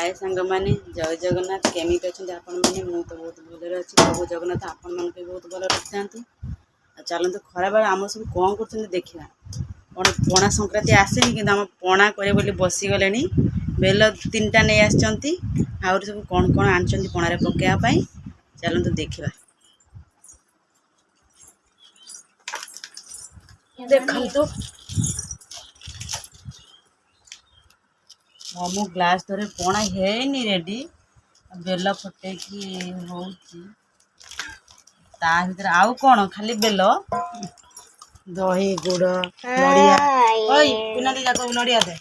हाय सांग माने जय जगन्नाथ केमी अच्छा आपण मैंने मुझे तो बहुत भलि अच्छी प्रभु जगन्नाथ आपण मन भी बहुत भल रखी था। चलते खरा बेल आम सब कौन कर देखा कौन पणा संक्रांति आसेनी कि पणा करे बसीगले बेल 3टा नहीं आसती आउरी सब कौन कौन आनी पणार पकड़ापी चलते देखा देखु मो ग्लास धरे पणा है रेडी बेल फटे भर आउ कौन खाली बेल दही गुड़ नड़िया पिना दी जाक नड़िया दे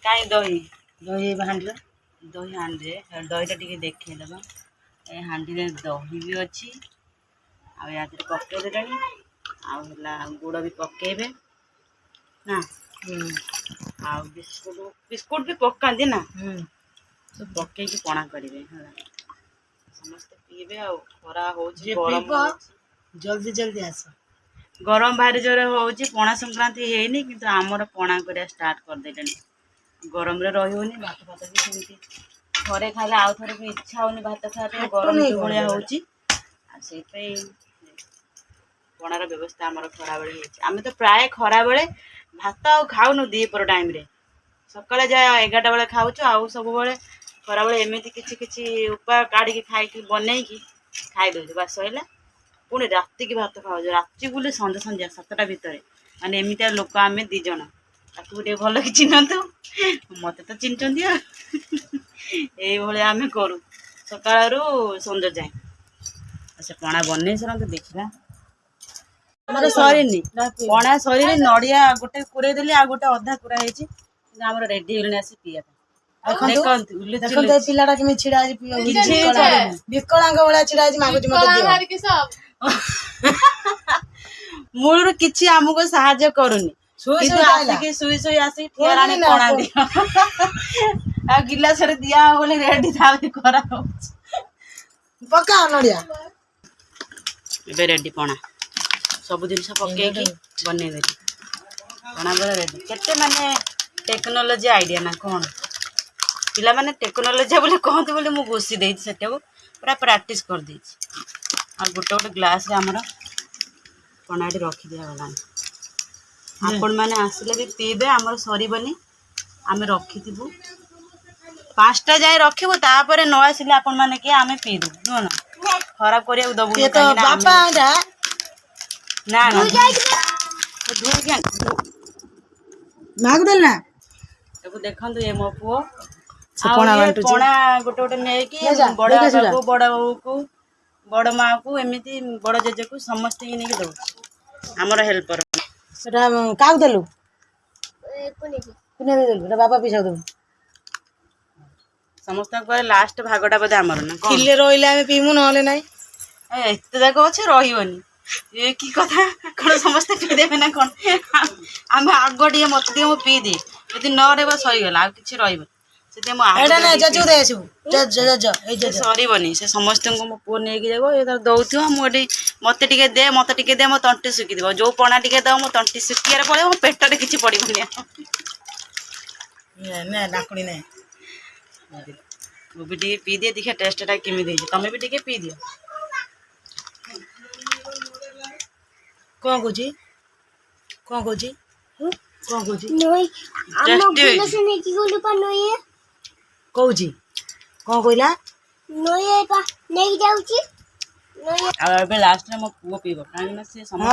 कहीं दही दही हांडी दही हांडी दहीटा टी देखा ये हांडी दही भी अच्छी आ पकईदे आला गुड़ भी पकेबे ना आ बिस्कुट बिस्कुट भी पकाती ना सब पकई पणा करेंगे समस्ते पीबे आ खरा हो जल्दी जल्दी आस गरम भारी जोरे हो पणा संक्रांति है कि आमर पणा कर स्टार्ट करदे गरम रे रही भात भात भी सेमती थे खाले आउ थे भी इच्छा होनी भात खाया गरम जो भाया हो पणार व्यवस्था आमर खरा बेले आम तो प्राय खरा बेले भात आ खाऊनु दीपर टाइम रे सकाଳେ ଯାଏ 11ଟା ବେଳେ ଖାଉଛୁ ଆଉ ସବୁବେଳେ ଖରାବେଳେ ଏମିତି କିଛି କିଛି ଉପାୟ କାଢ଼ିକି ଖାଇକି ବନେଇକି ଖାଇ ଦେଉଛୁ ବାସ୍ ସଇଲା ପୁଣି ରାତିକି ଭାତ ଖାଉଛୁ ରାତି ବୋଲି ସନ୍ଧ୍ୟା 7ଟା ଭିତରେ ମାନେ ଏମିତିଆ ଲୋକ ଆମେ 2 ଜଣ ତାକୁ ଟିକେ ଭଲ କି ଚିହ୍ନନ୍ତୁ ମୋତେ ତ ଚିହ୍ନିଛନ୍ତି ଆଉ ଏଇଭଳିଆ ଆମେ କରୁ ସକାଳରୁ ସନ୍ଧ୍ୟା ଯାଏ ସେ ପଣା ବନେଇ ସାରନ୍ତୁ ଦେଖିବା ଆମର ସରିନି ପଣା ସରିନି ନଡ଼ିଆ ଗୋଟେ କୁରେଇ ଦେଲି ଆଉ ଗୋଟେ ଅଧା କୁରା ହେଇଛି ଆମର ରେଡି ହେଇଗଲାଣି ଆସି ପିଇବା ପାଇଁ देखो पिलाटा केमी छिड़ा विकलांग भलिया छिड़ा मागुची मते दियो मूलर किछि हमको सहाय्य करूनी किंतु आसिकी सुई सुई आसी ठेराणी पणा दियो आ गिलास रे दिया बोले रेडी थाबे करा हो पका नडिया एबे रेडी पणा सब जिनस पके की बने देली पणा बेले रेडी केते माने टेक्नोलॉजी आइडिया ना कौन पिला माने टेक्नोलॉजी बोले कहते बोले मुझे घोषी देती से पूरा प्राक्ट कर दी आ गोटे गोटे ग्लास रे आमर पणाटी रखी दिया गला आपण मैंने आसिले भी पीबे आमर सरबनी आम रखी 5टा जाए रखबू तापर न आसिले आपण मैंने किए आम पीदू नुह ना खराब करिया दबू तो बापा ना माग देल ना देखो ये मो पुओ पणा गोटे गोटे नहीं बड़ बाबू बड़ बाबू को बड़ माँ को एमती बड़ जेजे को समस्त नहीं दौ आमर हेल्पर क्या देलु बाबा पीछा देव समस्त लास्ट भागटा बोधे आमर ना किले रही पीमु ना एत जाक अच्छे रही ये की कथा कौन समस्ते पीदेवे ना कौन आम आग टे मत दिए मुझे पीदे यदि न रहा सहीगला आ कि रही सरबनी से समस्त मो पु नहीं जाए दौथ मुझे मत दे मत दे मो तंटी सुखी जो पणा टे दे मो तंटी सुखियार पड़े मो पेटे किसी पड़ोनी मु भी टे पी दिए देखिए टेस्टा केमी तुम भी टे पी दियो कौन कौची कौन कौची कौन कौची कौची कौन कहला लास्ट मो पुओ पीब कहीं से समस्त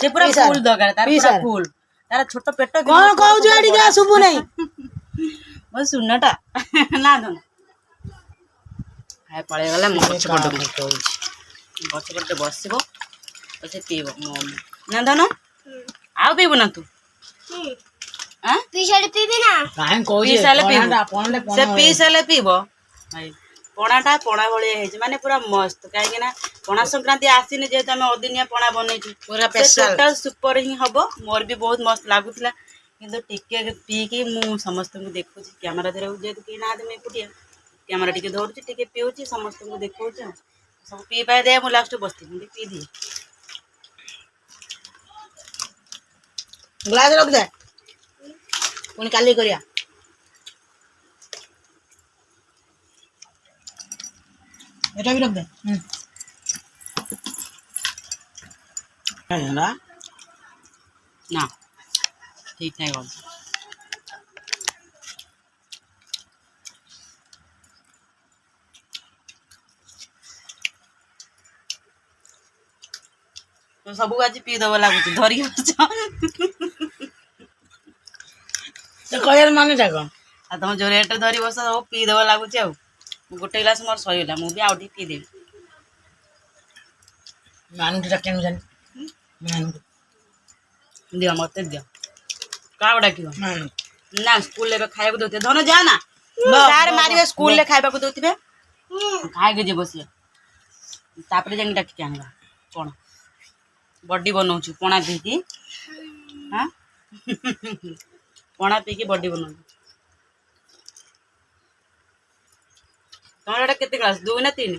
पूरा फुल दरकार तार पूरा फुल तार छोट पेट कौन कहू एडिका सुबु नहीं मो सुनटा ना धन हाय पळे गला मो पछपटे बसबो पछे पीब मो ना धन आउ पीबू ना तू पी साले पीब पणाटा पणा भाई माने पूरा मस्त कहीं पणा संक्रांति आसीनी जेहेतु आम अदिनिया पणा बनईचु पूरा टोटाल सुपर ही हम मोर भी बहुत मस्त लगुला कि टिके पीकी मु समस्त को देखुची कैमेरा धरे जेहेतु कि ना मुझे एकुटिया कैमेरा टिके धरुची टिके पीऊँची समस्त को देखा सब पी पाए दे मुझे लास्ट बस पी दिए ग्लास रख दे पुणी काली करिया এটা भी रख दे है ना না ঠিক নাই বল तो सबू आज पी दब लगुच धरी तो कहर माने जाको आ तुम जो रेट धरी बस पी दब लगुच आ गोटे गिलास मोर सहीला मुझे आउ पी देवी मानु रखेन जान मानु दियो मत दियो का डाक मानु ना स्कूल ले खाया दौते धन जा ना सार मारे स्कूल ले खाया दौते खाए जी बस तापर जाके डाक के आनवा कौन बॉडी बनाऊँ पणा पीकी हाँ पणा पीकी बॉडी बनाऊँ तुम्हारा केते क्लास 2 ना 3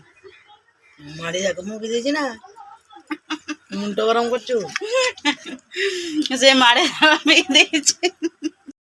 मारे जाको मु भी देछि ना मुंडो गरम करछु से मारे पी देछि